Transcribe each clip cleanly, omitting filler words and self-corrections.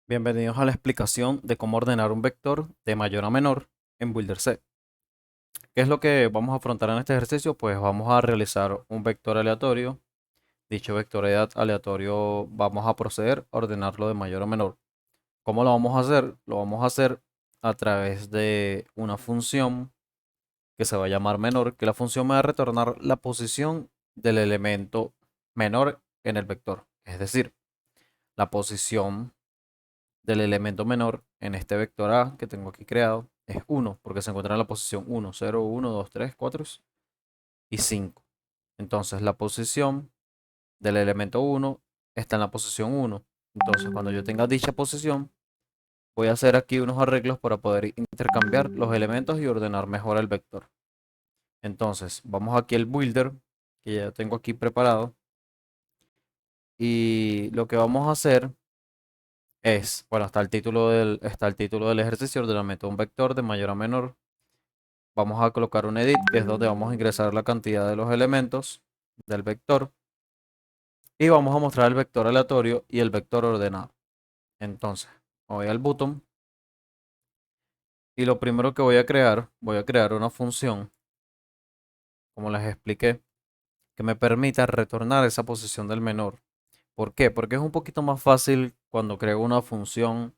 Bienvenidos a la explicación de cómo ordenar un vector de mayor a menor en Builder C. ¿Qué es lo que vamos a afrontar en este ejercicio? Pues vamos a realizar un vector aleatorio. Dicho vector aleatorio vamos a proceder a ordenarlo de mayor a menor. ¿Cómo lo vamos a hacer? Lo vamos a hacer a través de una función que se va a llamar menor, que la función me va a retornar la posición del elemento menor en el vector. Es decir, la posición del elemento menor en este vector A que tengo aquí creado es 1, porque se encuentra en la posición 1, 0, 1, 2, 3, 4 y 5. Entonces la posición del elemento 1 está en la posición 1. Entonces cuando yo tenga dicha posición, voy a hacer aquí unos arreglos para poder intercambiar los elementos y ordenar mejor el vector. Entonces vamos aquí al builder, que ya tengo aquí preparado. Y lo que vamos a hacer bueno, está el título del ejercicio, ordenamiento de un vector de mayor a menor. Vamos a colocar un edit, que es donde vamos a ingresar la cantidad de los elementos del vector. Y vamos a mostrar el vector aleatorio y el vector ordenado. Entonces, voy al botón. Y lo primero que voy a crear una función, como les expliqué, que me permita retornar esa posición del menor. ¿Por qué? Porque es un poquito más fácil cuando creo una función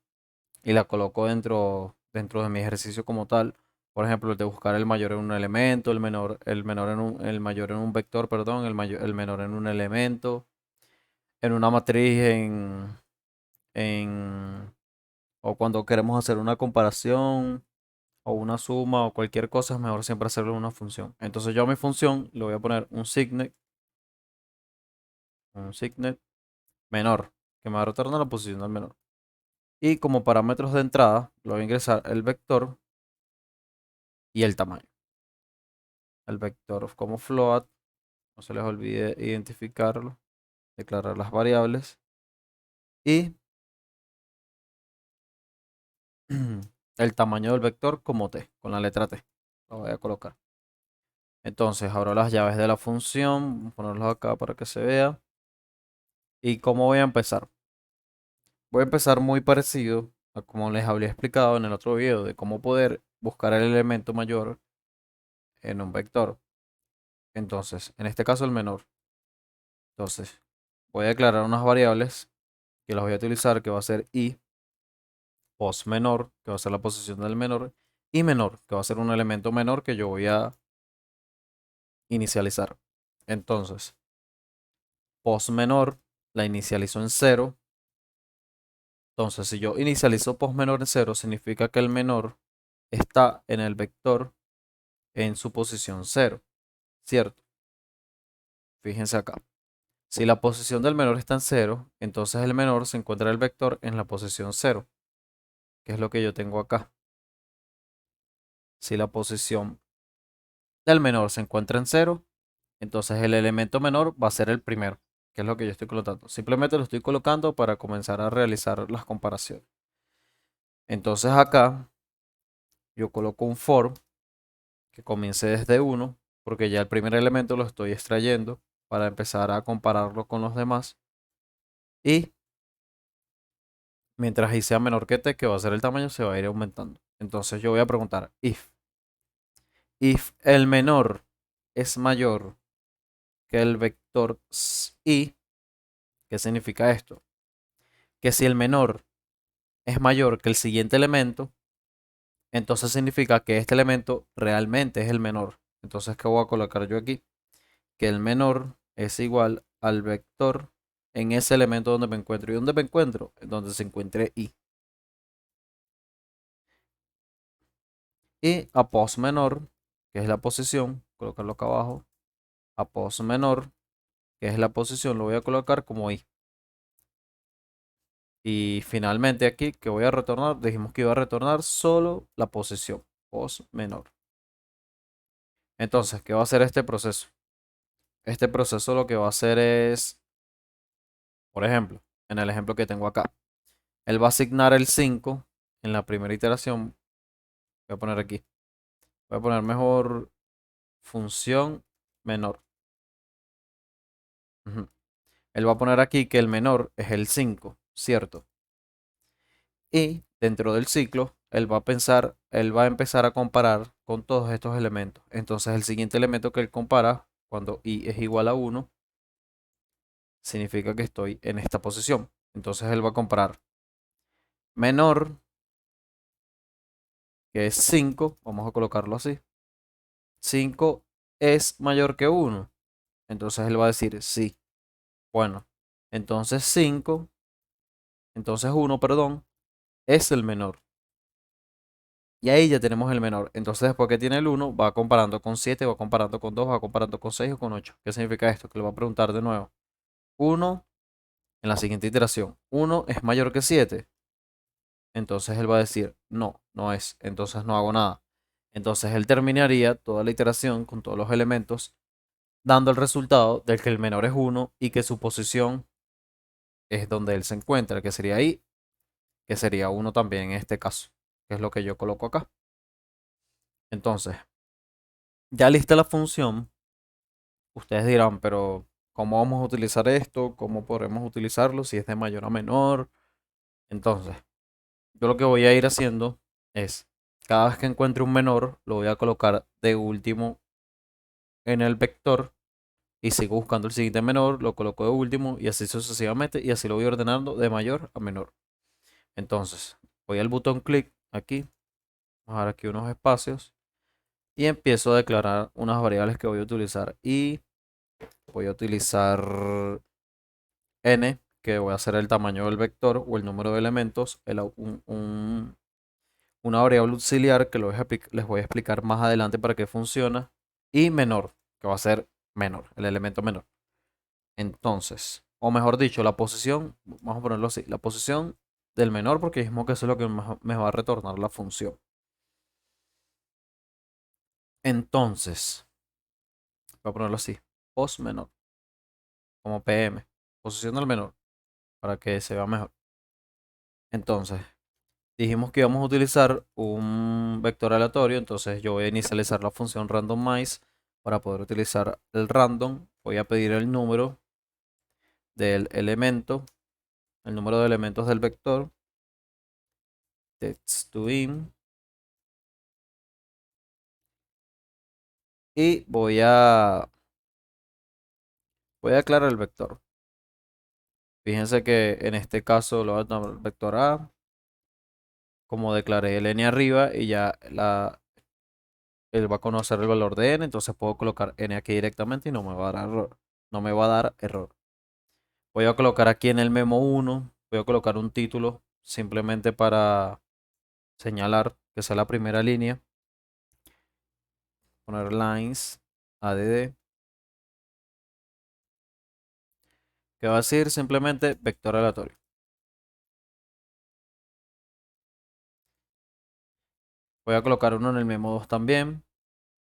y la coloco dentro de mi ejercicio como tal. Por ejemplo, el de buscar el mayor en un elemento, el mayor en un vector, perdón, el menor en un elemento, en una matriz, en, o cuando queremos hacer una comparación o una suma o cualquier cosa, es mejor siempre hacerlo en una función. Entonces yo a mi función le voy a poner un signet menor, que me va a retornar la posición del menor. Y como parámetros de entrada, le voy a ingresar el vector y el tamaño. El vector como float, no se les olvide identificarlo, declarar las variables y el tamaño del vector como t, con la letra t. Lo voy a colocar. Entonces, abro las llaves de la función, voy a ponerlos acá para que se vea. ¿Y cómo voy a empezar? Voy a empezar muy parecido a como les había explicado en el otro video de cómo poder buscar el elemento mayor en un vector. Entonces, en este caso el menor. Entonces, voy a declarar unas variables que las voy a utilizar, que va a ser i pos menor, que va a ser la posición del menor, y menor, que va a ser un elemento menor que yo voy a inicializar. Entonces, pos menor la inicializo en 0. Entonces, si yo inicializo pos menor en 0, significa que el menor está en el vector en su posición 0, ¿cierto? Fíjense acá. Si la posición del menor está en 0, entonces el menor se encuentra el vector en la posición 0, que es lo que yo tengo acá. Si la posición del menor se encuentra en 0, entonces el elemento menor va a ser el primero, que es lo que yo estoy colocando. Simplemente lo estoy colocando para comenzar a realizar las comparaciones. Entonces acá yo coloco un for que comience desde 1, porque ya el primer elemento lo estoy extrayendo para empezar a compararlo con los demás. Y mientras i sea menor que t, que va a ser el tamaño, se va a ir aumentando. Entonces yo voy a preguntar if el menor es mayor que el vector i, ¿qué significa esto? Que si el menor es mayor que el siguiente elemento, entonces significa que este elemento realmente es el menor. Entonces, ¿qué voy a colocar yo aquí? Que el menor es igual al vector en ese elemento donde me encuentro. ¿Y dónde me encuentro? Donde se encuentre i. Y a pos menor, que es la posición, colocarlo acá abajo. A pos menor, que es la posición, lo voy a colocar como i. Y finalmente aquí, que voy a retornar, dijimos que iba a retornar solo la posición, pos menor. Entonces, ¿qué va a hacer este proceso? Este proceso lo que va a hacer es, por ejemplo, en el ejemplo que tengo acá, él va a asignar el 5 en la primera iteración. Voy a poner aquí. Voy a poner mejor función menor. Ujú. Él va a poner aquí que el menor es el 5, ¿cierto? Y dentro del ciclo, él va a empezar a comparar con todos estos elementos. Entonces el siguiente elemento que él compara, cuando i es igual a 1, significa que estoy en esta posición. Entonces él va a comparar menor, que es 5, vamos a colocarlo así. 5 es mayor que 1. Entonces él va a decir sí. Bueno, entonces 5, entonces 1, perdón, es el menor. Y ahí ya tenemos el menor. Entonces después que tiene el 1, va comparando con 7, va comparando con 2, va comparando con 6 o con 8. ¿Qué significa esto? Que le va a preguntar de nuevo. 1 en la siguiente iteración. 1 es mayor que 7. Entonces él va a decir no, no es. Entonces no hago nada. Entonces él terminaría toda la iteración con todos los elementos, dando el resultado del que el menor es 1 y que su posición es donde él se encuentra, que sería ahí, que sería 1 también en este caso, que es lo que yo coloco acá. Entonces, ya lista la función, ustedes dirán, pero ¿cómo vamos a utilizar esto? ¿Cómo podremos utilizarlo si es de mayor a menor? Entonces, yo lo que voy a ir haciendo es, cada vez que encuentre un menor, lo voy a colocar de último en el vector y sigo buscando el siguiente menor, lo coloco de último y así sucesivamente y así lo voy ordenando de mayor a menor. Entonces, voy al botón clic aquí, vamos a dar aquí unos espacios y empiezo a declarar unas variables que voy a utilizar y voy a utilizar n, que voy a hacer el tamaño del vector o el número de elementos, una variable auxiliar que les voy a explicar más adelante para qué funciona, y menor, que va a ser menor, el elemento menor. Entonces, o mejor dicho, la posición, vamos a ponerlo así, la posición del menor, porque mismo que eso es lo que me va a retornar la función. Entonces, voy a ponerlo así, pos menor, como PM, posición del menor, para que se vea mejor. Entonces, dijimos que íbamos a utilizar un vector aleatorio, entonces yo voy a inicializar la función randomize para poder utilizar el random. Voy a pedir el número del elemento, el número de elementos del vector, text to in, y voy a aclarar el vector. Fíjense que en este caso lo voy a tomar el vector A, como declaré el n arriba y ya él va a conocer el valor de n, entonces puedo colocar n aquí directamente y no me va a dar error. No me va a dar error. Voy a colocar aquí en el memo 1, voy a colocar un título simplemente para señalar que sea la primera línea. Poner lines add, que va a decir simplemente vector aleatorio. Voy a colocar uno en el memo 2 también.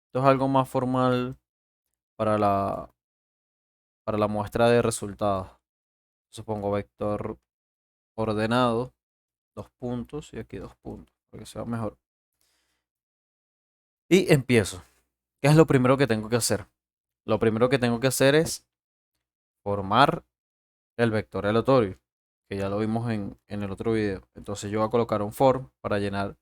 Esto es algo más formal para la muestra de resultados. Supongo vector ordenado, 2 puntos y aquí 2 puntos, para que sea mejor. Y empiezo. ¿Qué es lo primero que tengo que hacer? Lo primero que tengo que hacer es formar el vector aleatorio, que ya lo vimos en el otro video. Entonces yo voy a colocar un for para llenar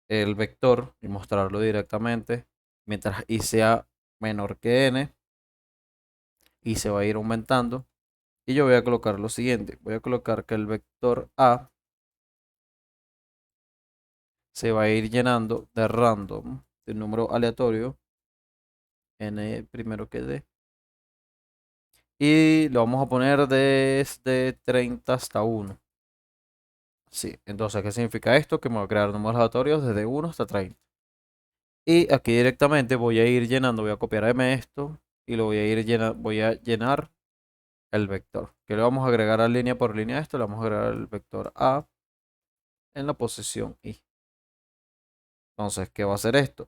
el vector y mostrarlo directamente. Mientras i sea menor que n, y se va a ir aumentando. Y yo voy a colocar lo siguiente. Voy a colocar que el vector a se va a ir llenando de random, de número aleatorio, n primero que d. Y lo vamos a poner desde 30 hasta 1. Sí, entonces, ¿qué significa esto? Que me va a crear números aleatorios desde 1 hasta 30. Y aquí directamente voy a ir llenando, voy a copiar M esto y lo voy a llenar el vector. Que le vamos a agregar a línea por línea esto, le vamos a agregar el vector A en la posición I. Entonces, ¿qué va a hacer esto?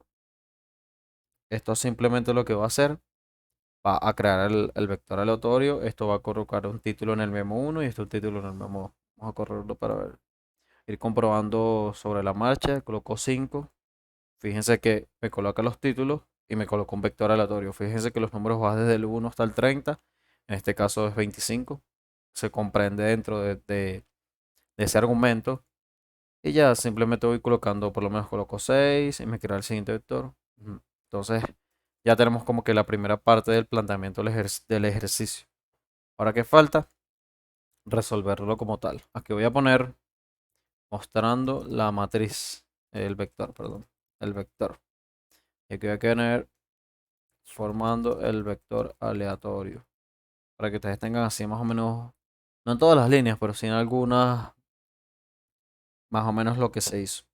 Esto simplemente lo que va a hacer, va a crear el vector aleatorio. Esto va a colocar un título en el memo 1 y esto un título en el memo 2. Vamos a correrlo para ver. Ir comprobando sobre la marcha. Coloco 5. Fíjense que me coloca los títulos y me coloca un vector aleatorio. Fíjense que los números van desde el 1 hasta el 30. En este caso es 25. Se comprende dentro de ese argumento. Y ya simplemente voy colocando, por lo menos coloco 6 y me crea el siguiente vector. Entonces ya tenemos como que la primera parte del planteamiento del ejercicio. Ahora, ¿qué falta? Resolverlo como tal. Aquí voy a poner mostrando la matriz, el vector, perdón, el vector. Y aquí voy a poner formando el vector aleatorio. Para que ustedes tengan así más o menos, no en todas las líneas, pero sí en algunas, más o menos lo que se hizo.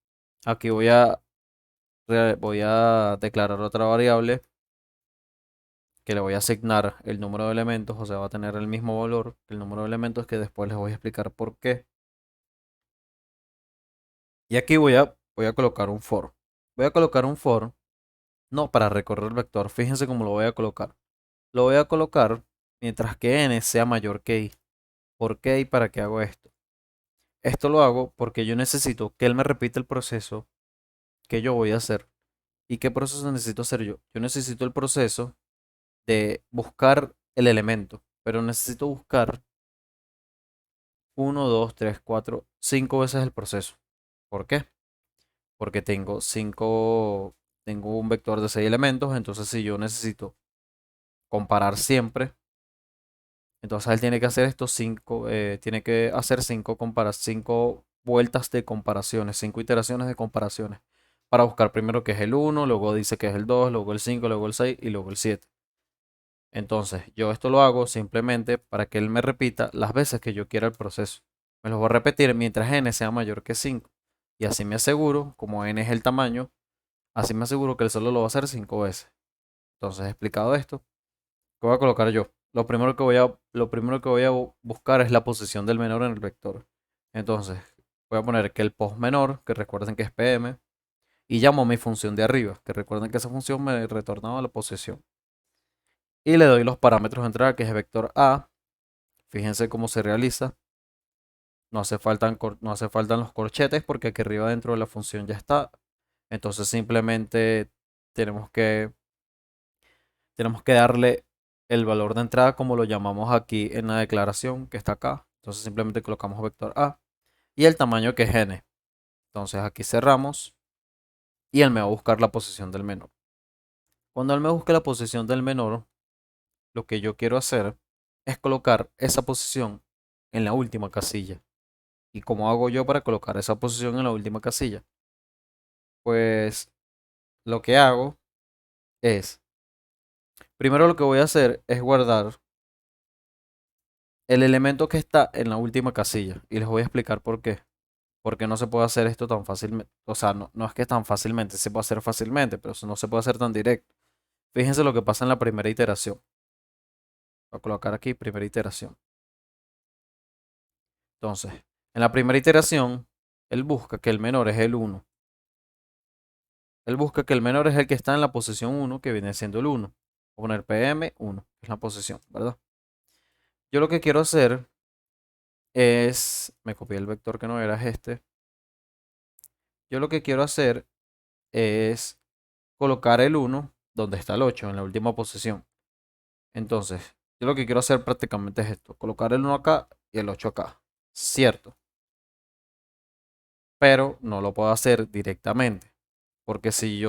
Aquí voy a declarar otra variable que le voy a asignar el número de elementos, o sea, va a tener el mismo valor que el número de elementos, que después les voy a explicar por qué. Y aquí voy a colocar un for. Voy a colocar un for, no para recorrer el vector, fíjense cómo lo voy a colocar. Lo voy a colocar mientras que n sea mayor que i. ¿Por qué y para qué hago esto? Esto lo hago porque yo necesito que él me repita el proceso que yo voy a hacer. ¿Y qué proceso necesito hacer yo? Yo necesito el proceso de buscar el elemento, pero necesito buscar 1, 2, 3, 4, 5 veces el proceso. ¿Por qué? Porque tengo un vector de 6 elementos, entonces si yo necesito comparar siempre, entonces él tiene que hacer estos 5, tiene que hacer 5 vueltas de comparaciones, 5 iteraciones de comparaciones, para buscar primero qué es el 1, luego dice que es el 2, luego el 5, luego el 6 y luego el 7. Entonces, yo esto lo hago simplemente para que él me repita las veces que yo quiera el proceso. Me lo voy a repetir mientras n sea mayor que 5. Y así me aseguro, como n es el tamaño, así me aseguro que él solo lo va a hacer 5 veces. Entonces, explicado esto, ¿qué voy a colocar yo? Lo primero que voy a buscar es la posición del menor en el vector. Entonces, voy a poner que el post menor, que recuerden que es pm, y llamo a mi función de arriba, que recuerden que esa función me retornaba la posición. Y le doy los parámetros de entrada, que es el vector a. Fíjense cómo se realiza. No hace falta los corchetes porque aquí arriba dentro de la función ya está. Entonces simplemente tenemos que, tenemos que darle el valor de entrada como lo llamamos aquí en la declaración que está acá. Entonces simplemente colocamos vector a y el tamaño que es n. Entonces aquí cerramos y él me va a buscar la posición del menor. Cuando él me busque la posición del menor, lo que yo quiero hacer es colocar esa posición en la última casilla. ¿Y cómo hago yo para colocar esa posición en la última casilla? Pues lo que hago es, primero lo que voy a hacer es guardar el elemento que está en la última casilla. Y les voy a explicar por qué. Porque no se puede hacer esto tan fácilmente. O sea, no es que tan fácilmente, se puede hacer fácilmente, pero no se puede hacer tan directo. Fíjense lo que pasa en la primera iteración. Voy a colocar aquí primera iteración. Entonces, en la primera iteración, él busca que el menor es el 1. Él busca que el menor es el que está en la posición 1, que viene siendo el 1. Voy a poner PM1, que es la posición, ¿verdad? Yo lo que quiero hacer es, me copié el vector que no era este. Yo lo que quiero hacer es colocar el 1 donde está el 8, en la última posición. Entonces, yo lo que quiero hacer prácticamente es esto, colocar el 1 acá y el 8 acá. Cierto, pero no lo puedo hacer directamente, porque si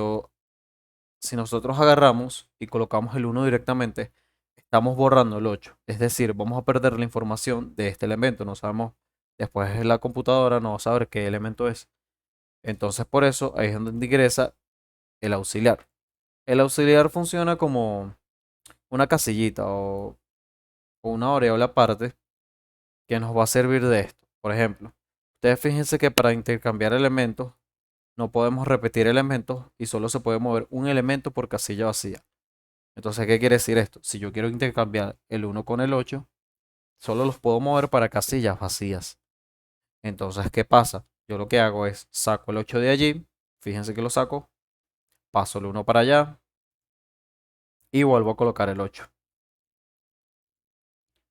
nosotros agarramos y colocamos el 1 directamente, estamos borrando el 8. Es decir, vamos a perder la información de este elemento. No sabemos, después la computadora no va a saber qué elemento es. Entonces, por eso, ahí es donde ingresa el auxiliar. El auxiliar funciona como una casillita o una variable aparte que nos va a servir de esto. Por ejemplo, ustedes fíjense que para intercambiar elementos, no podemos repetir elementos y solo se puede mover un elemento por casilla vacía. Entonces, ¿qué quiere decir esto? Si yo quiero intercambiar el 1 con el 8, solo los puedo mover para casillas vacías. Entonces, ¿qué pasa? Yo lo que hago es saco el 8 de allí, fíjense que lo saco, paso el 1 para allá y vuelvo a colocar el 8.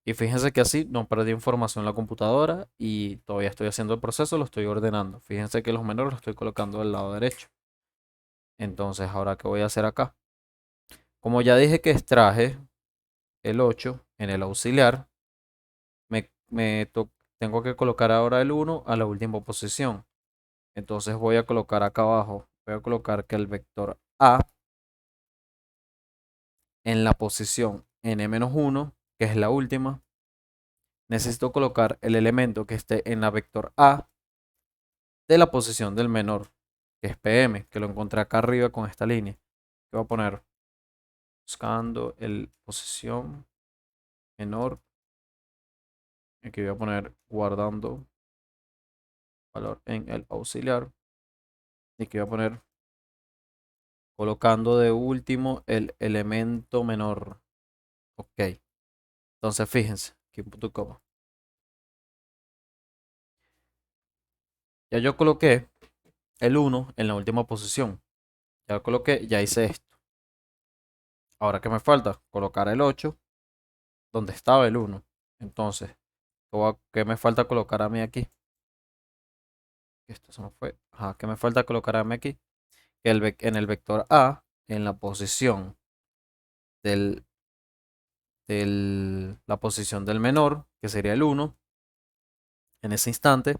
Y fíjense que así no perdí información en la computadora y todavía estoy haciendo el proceso, lo estoy ordenando. Fíjense que los menores los estoy colocando del lado derecho. Entonces, ahora, ¿qué voy a hacer acá? Como ya dije que extraje el 8 en el auxiliar, tengo que colocar ahora el 1 a la última posición. Entonces voy a colocar acá abajo, voy a colocar que el vector A en la posición n-1, que es la última, necesito colocar el elemento que esté en la vector A de la posición del menor, que es PM, que lo encontré acá arriba con esta línea. Que voy a poner buscando el posición menor. Aquí voy a poner guardando valor en el auxiliar. Y aquí voy a poner colocando de último el elemento menor. Ok. Entonces fíjense, aquí punto coma. Ya yo coloqué el 1 en la última posición. Ya lo coloqué, ya hice esto. Ahora, ¿qué me falta? Colocar el 8 donde estaba el 1. Entonces, ¿qué me falta colocar a mí aquí? Esto se me fue. Ajá, ¿qué me falta colocar a mí aquí? Que en el vector A, en la posición del, la posición del menor, que sería el 1, en ese instante,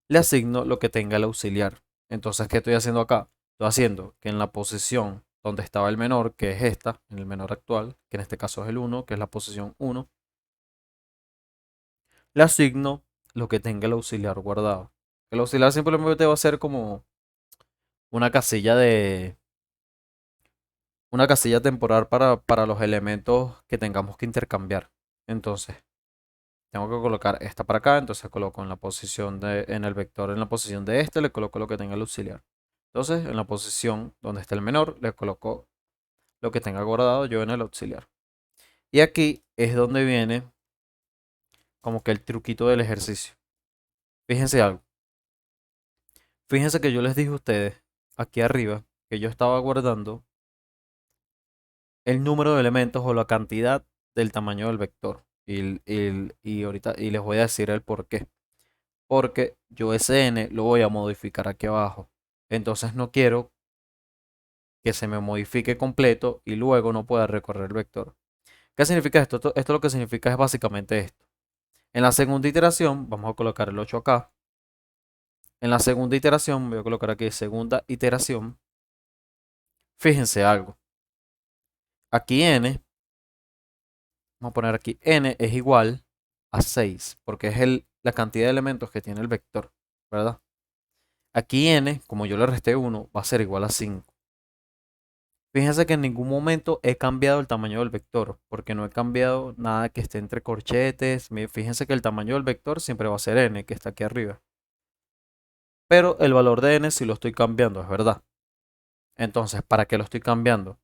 le asigno lo que tenga el auxiliar. Entonces, ¿qué estoy haciendo acá? Estoy haciendo que en la posición donde estaba el menor, que es esta, en el menor actual, que en este caso es el 1, que es la posición 1, le asigno lo que tenga el auxiliar guardado. El auxiliar simplemente va a ser como una casilla una casilla temporal para los elementos que tengamos que intercambiar. Entonces, tengo que colocar esta para acá, entonces coloco en la posición en el vector, en la posición de este, le coloco lo que tenga el auxiliar. Entonces, en la posición donde está el menor, le coloco lo que tenga guardado yo en el auxiliar. Y aquí es donde viene como que el truquito del ejercicio. Fíjense algo. Fíjense que yo les dije a ustedes aquí arriba que yo estaba guardando el número de elementos o la cantidad del tamaño del vector. Y ahorita les voy a decir el por qué. Porque yo ese n lo voy a modificar aquí abajo. Entonces no quiero que se me modifique completo y luego no pueda recorrer el vector. ¿Qué significa esto? Esto lo que significa es básicamente esto. En la segunda iteración, vamos a colocar el 8 acá. En la segunda iteración, voy a colocar aquí segunda iteración. Fíjense algo. Aquí n, vamos a poner aquí n es igual a 6, porque es la cantidad de elementos que tiene el vector, ¿verdad? Aquí n, como yo le resté 1, va a ser igual a 5. Fíjense que en ningún momento he cambiado el tamaño del vector, porque no he cambiado nada que esté entre corchetes. Fíjense que el tamaño del vector siempre va a ser n, que está aquí arriba. Pero el valor de n sí lo estoy cambiando, es verdad. Entonces, ¿para qué lo estoy cambiando?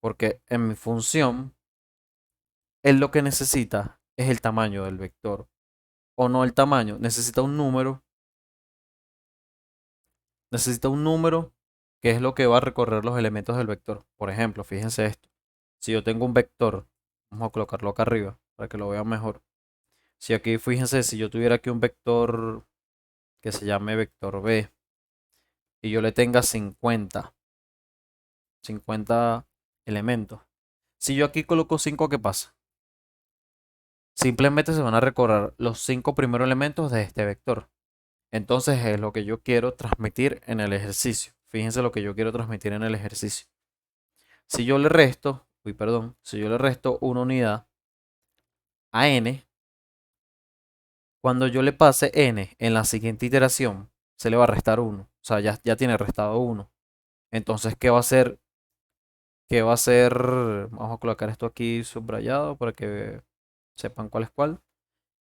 Porque en mi función, él lo que necesita es el tamaño del vector. O no el tamaño, necesita un número. Necesita un número que es lo que va a recorrer los elementos del vector. Por ejemplo, fíjense esto. Si yo tengo un vector, vamos a colocarlo acá arriba para que lo vean mejor. Si aquí, fíjense, si yo tuviera aquí un vector que se llame vector B y yo le tenga 50 elementos. Si yo aquí coloco 5, ¿qué pasa? Simplemente se van a recorrer los 5 primeros elementos de este vector. Entonces es lo que yo quiero transmitir en el ejercicio. Fíjense lo que yo quiero transmitir en el ejercicio. Si yo le resto, perdón, si yo le resto una unidad a n, cuando yo le pase n en la siguiente iteración, se le va a restar 1. O sea, ya tiene restado 1. Entonces, ¿qué va a hacer? ¿Qué va a hacer? Vamos a colocar esto aquí subrayado para que sepan cuál es cuál.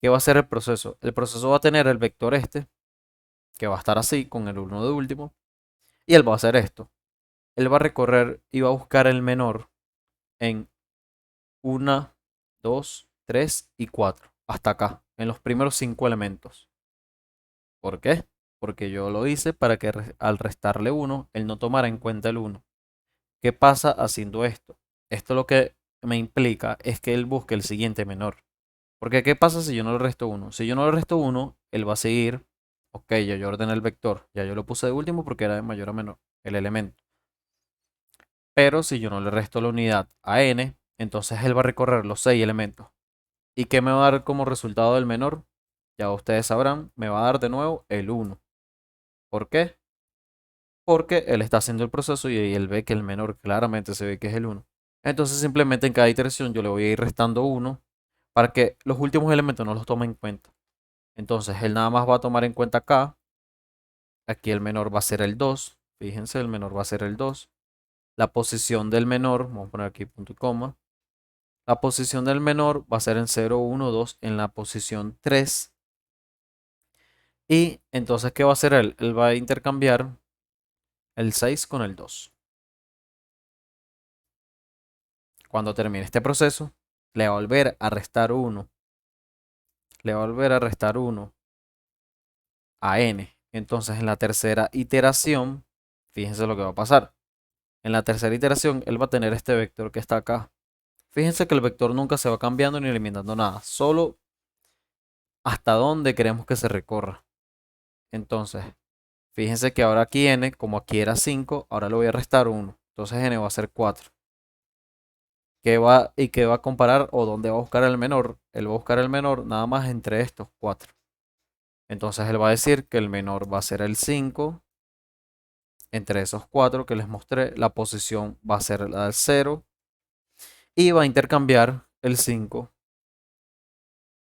¿Qué va a hacer el proceso? El proceso va a tener el vector este, que va a estar así, con el 1 de último, y él va a hacer esto. Él va a recorrer y va a buscar el menor en 1, 2, 3 y 4. Hasta acá, en los primeros 5 elementos. ¿Por qué? Porque yo lo hice para que al restarle 1, él no tomara en cuenta el 1. ¿Qué pasa haciendo esto? Esto lo que me implica es que él busque el siguiente menor. Porque ¿qué pasa si yo no le resto 1? Si yo no le resto 1, él va a seguir. Ok, ya yo ordené el vector. Ya yo lo puse de último porque era de mayor a menor el elemento. Pero si yo no le resto la unidad a n, entonces él va a recorrer los 6 elementos. ¿Y qué me va a dar como resultado del menor? ya ustedes sabrán, me va a dar de nuevo el 1. ¿Por qué? Porque él está haciendo el proceso y él ve que el menor claramente se ve que es el 1. Entonces simplemente en cada iteración yo le voy a ir restando 1 para que los últimos elementos no los tome en cuenta. Entonces él nada más va a tomar en cuenta acá. Aquí el menor va a ser el 2. Fíjense, el menor va a ser el 2. La posición del menor, vamos a poner aquí punto y coma. La posición del menor va a ser en 0, 1, 2 en la posición 3. Y entonces, ¿qué va a hacer él? Él va a intercambiar el 6 con el 2. Cuando termine este proceso, le va a volver a restar 1. Le va a volver a restar 1 a n. Entonces, en la tercera iteración, fíjense lo que va a pasar. En la tercera iteración, él va a tener este vector que está acá. Fíjense que el vector nunca se va cambiando ni eliminando nada, solo hasta dónde queremos que se recorra. Entonces, fíjense que ahora aquí n, como aquí era 5, ahora le voy a restar 1. Entonces n va a ser 4. ¿Qué va a comparar o dónde va a buscar el menor? Él va a buscar el menor nada más entre estos 4. Entonces él va a decir que el menor va a ser el 5. Entre esos 4 que les mostré, la posición va a ser la del 0. Y va a intercambiar el 5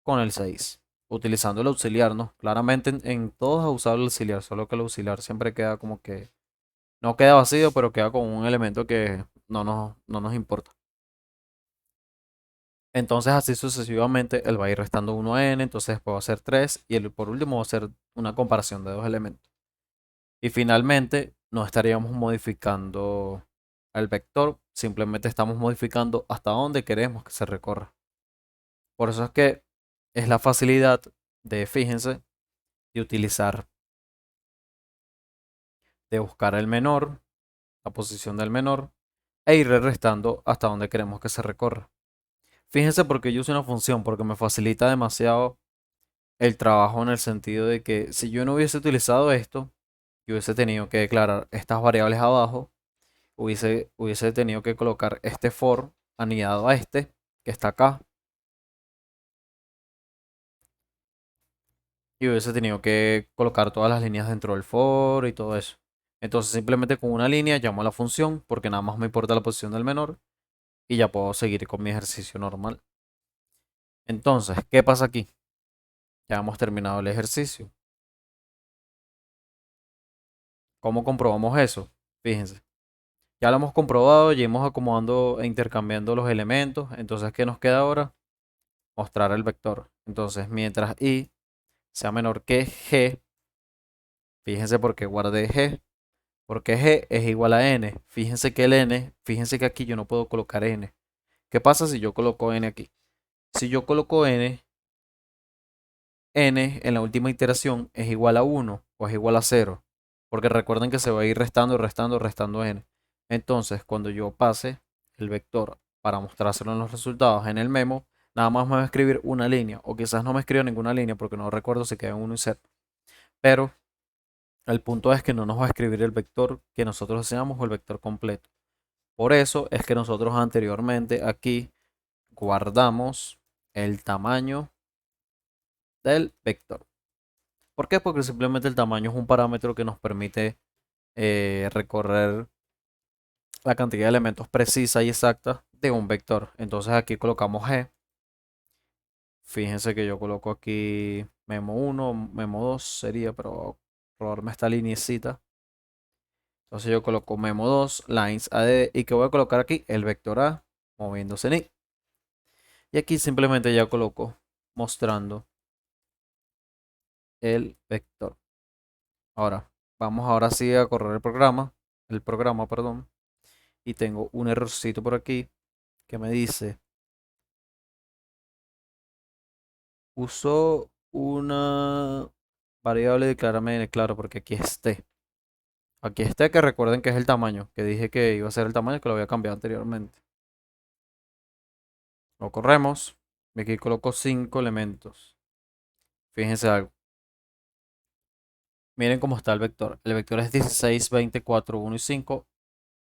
con el 6, utilizando el auxiliar, ¿no? Claramente en todos ha usado el auxiliar, solo que el auxiliar siempre queda como que, no queda vacío, pero queda como un elemento que no nos importa. Entonces así sucesivamente, él va a ir restando 1 a n, entonces después va a ser 3 y por último va a ser una comparación de dos elementos. Y finalmente no estaríamos modificando el vector, simplemente estamos modificando hasta dónde queremos que se recorra. Por eso es que es la facilidad de, fíjense, de utilizar, de buscar el menor, la posición del menor, e ir restando hasta donde queremos que se recorra. Fíjense porque yo uso una función, porque me facilita demasiado el trabajo en el sentido de que si yo no hubiese utilizado esto, yo hubiese tenido que declarar estas variables abajo, hubiese tenido que colocar este for anidado a este, que está acá, y hubiese tenido que colocar todas las líneas dentro del for y todo eso. Entonces simplemente con una línea llamo a la función porque nada más me importa la posición del menor y ya puedo seguir con mi ejercicio normal. Entonces, ¿qué pasa aquí? Ya hemos terminado el ejercicio. ¿Cómo comprobamos eso? Fíjense. Ya lo hemos comprobado, ya hemos acomodando e intercambiando los elementos. Entonces, ¿qué nos queda ahora? Mostrar el vector. Entonces, mientras i sea menor que g, fíjense por qué guardé g, porque g es igual a n. Fíjense que el n, fíjense que aquí yo no puedo colocar n. ¿Qué pasa si yo coloco n aquí? Si yo coloco n, n en la última iteración es igual a 1 o es igual a 0. Porque recuerden que se va a ir restando, restando, restando n. Entonces, cuando yo pase el vector para mostrárselo en los resultados en el memo, nada más me va a escribir una línea. O quizás no me escriba ninguna línea porque no recuerdo si queda en 1 y 0. Pero el punto es que no nos va a escribir el vector que nosotros deseamos o el vector completo. Por eso es que nosotros anteriormente aquí guardamos el tamaño del vector. ¿Por qué? Porque simplemente el tamaño es un parámetro que nos permite recorrer la cantidad de elementos precisa y exacta de un vector. Entonces aquí colocamos g. Fíjense que yo coloco aquí memo 1, memo 2 sería, pero probarme esta linecita. Entonces yo coloco memo 2, lines AD, y que voy a colocar aquí el vector A moviéndose en Y. Y aquí simplemente ya coloco mostrando el vector. Ahora, vamos ahora sí a correr el programa, perdón. Y tengo un errorcito por aquí que me dice, usó una variable declararme claro, porque aquí esté. Aquí esté, que recuerden que es el tamaño, que dije que iba a ser el tamaño que lo había cambiado anteriormente. Lo corremos. Y aquí coloco 5 elementos. Fíjense algo. Miren cómo está el vector. El vector es 16, 20, 4, 1 y 5.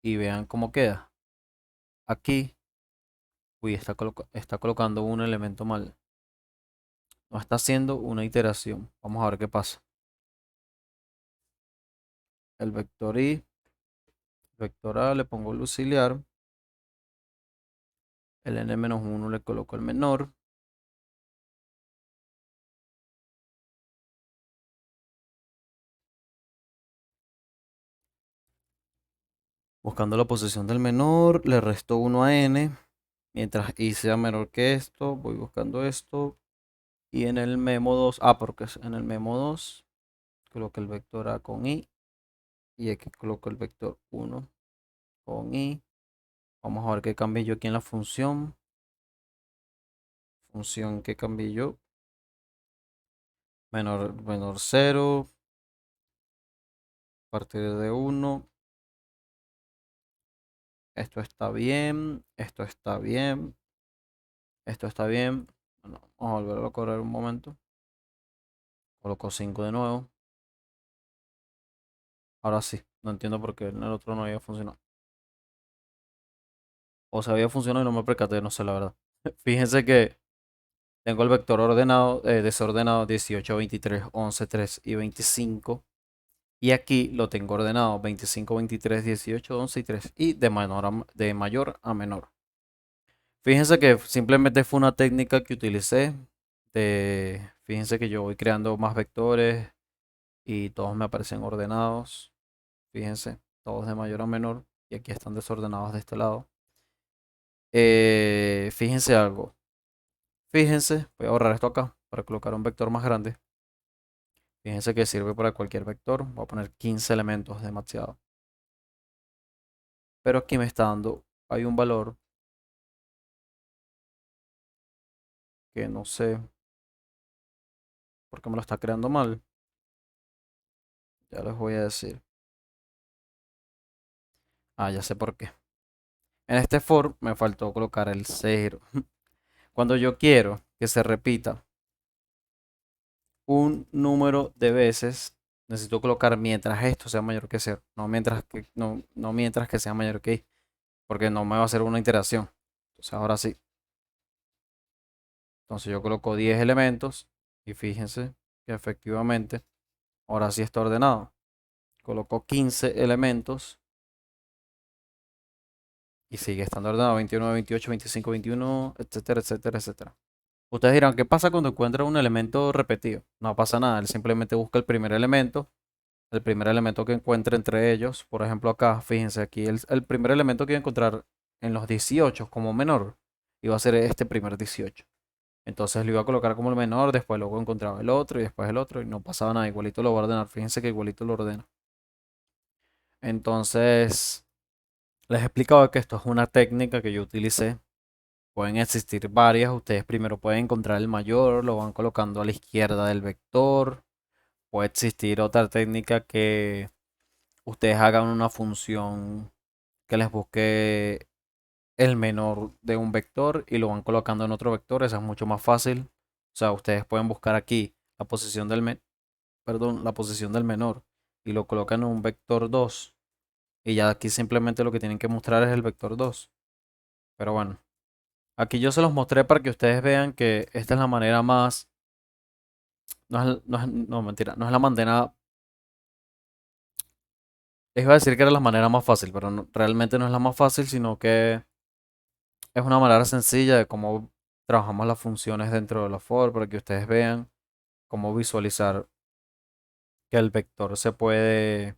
Y vean cómo queda. Aquí, uy, está colocando un elemento mal. No está haciendo una iteración. Vamos a ver qué pasa. El vector i, vector a, le pongo el auxiliar. El n-1 le coloco el menor. Buscando la posición del menor, le resto 1 a n. Mientras i sea menor que esto, voy buscando esto. Y en el memo 2, porque en el memo 2 coloco el vector a con i. Y aquí coloco el vector 1 con i. Vamos a ver qué cambié yo aquí en la función. Función que cambié yo. Menor 0. A partir de 1. Esto está bien. Esto está bien. Esto está bien. Bueno, vamos a volver a correr un momento. Coloco 5 de nuevo. Ahora sí. No entiendo por qué en el otro no había funcionado. O sea, había funcionado y no me percaté, no sé la verdad. Fíjense que tengo el vector ordenado, desordenado 18, 23, 11, 3 y 25. Y aquí lo tengo ordenado 25, 23, 18, 11 y 3. Y de mayor a menor. Fíjense que simplemente fue una técnica que utilicé. Fíjense que yo voy creando más vectores y todos me aparecen ordenados. Fíjense, todos de mayor a menor. Y aquí están desordenados de este lado. Fíjense algo. Fíjense, voy a borrar esto acá para colocar un vector más grande. Fíjense que sirve para cualquier vector. Voy a poner 15 elementos demasiado. Pero aquí me está dando, hay un valor que no sé por qué me lo está creando mal. Ya les voy a decir. Ah, ya sé por qué. En este for me faltó colocar el 0. Cuando yo quiero que se repita un número de veces, necesito colocar mientras esto sea mayor que 0. No mientras que sea mayor que i. Porque no me va a hacer una iteración. Entonces ahora sí. Entonces yo coloco 10 elementos y fíjense que efectivamente ahora sí está ordenado. Coloco 15 elementos y sigue estando ordenado 21, 28, 25, 21, etcétera, etcétera, etcétera. Ustedes dirán, ¿qué pasa cuando encuentra un elemento repetido? No pasa nada, él simplemente busca el primer elemento que encuentre entre ellos. Por ejemplo, acá, fíjense aquí, el primer elemento que iba a encontrar en los 18 como menor iba a ser este primer 18. Entonces lo iba a colocar como el menor, después luego encontraba el otro y después el otro y no pasaba nada, igualito lo va a ordenar. Fíjense que igualito lo ordena. Entonces, les explicaba que esto es una técnica que yo utilicé. Pueden existir varias. Ustedes primero pueden encontrar el mayor, lo van colocando a la izquierda del vector. Puede existir otra técnica que ustedes hagan una función que les busque el menor de un vector y lo van colocando en otro vector. Esa es mucho más fácil. O sea, ustedes pueden buscar aquí la posición la posición del menor y lo colocan en un vector 2. Y ya aquí simplemente lo que tienen que mostrar es el vector 2. Pero bueno, aquí yo se los mostré para que ustedes vean que esta es la manera más. No, mentira, no es la manera. Les iba a decir que era la manera más fácil, pero realmente no es la más fácil, sino que es una manera sencilla de cómo trabajamos las funciones dentro de la for, para que ustedes vean cómo visualizar que el vector se puede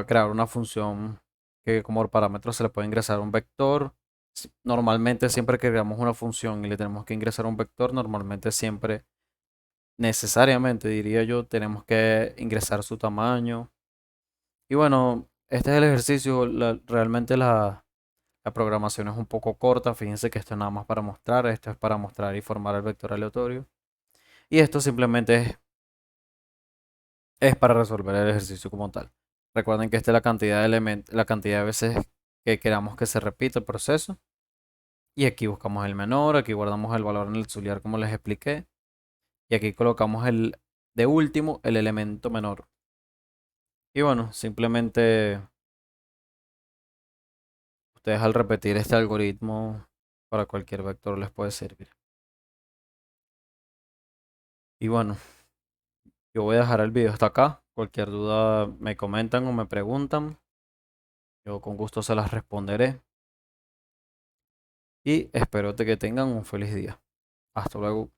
crear una función que como parámetro se le puede ingresar un vector. Normalmente siempre que creamos una función y le tenemos que ingresar un vector, normalmente siempre, necesariamente diría yo, tenemos que ingresar su tamaño. Y bueno, este es el ejercicio. Realmente la programación es un poco corta. Fíjense que esto es nada más para mostrar. Esto es para mostrar y formar el vector aleatorio. Y esto simplemente es para resolver el ejercicio como tal. Recuerden que esta es la cantidad de elementos, la cantidad de veces que queramos que se repita el proceso. Y aquí buscamos el menor, aquí guardamos el valor en el auxiliar como les expliqué. Y aquí colocamos de último, el elemento menor. Y bueno, simplemente ustedes al repetir este algoritmo para cualquier vector les puede servir. Y bueno, yo voy a dejar el video hasta acá. Cualquier duda me comentan o me preguntan. Yo con gusto se las responderé. Y espero que tengan un feliz día. Hasta luego.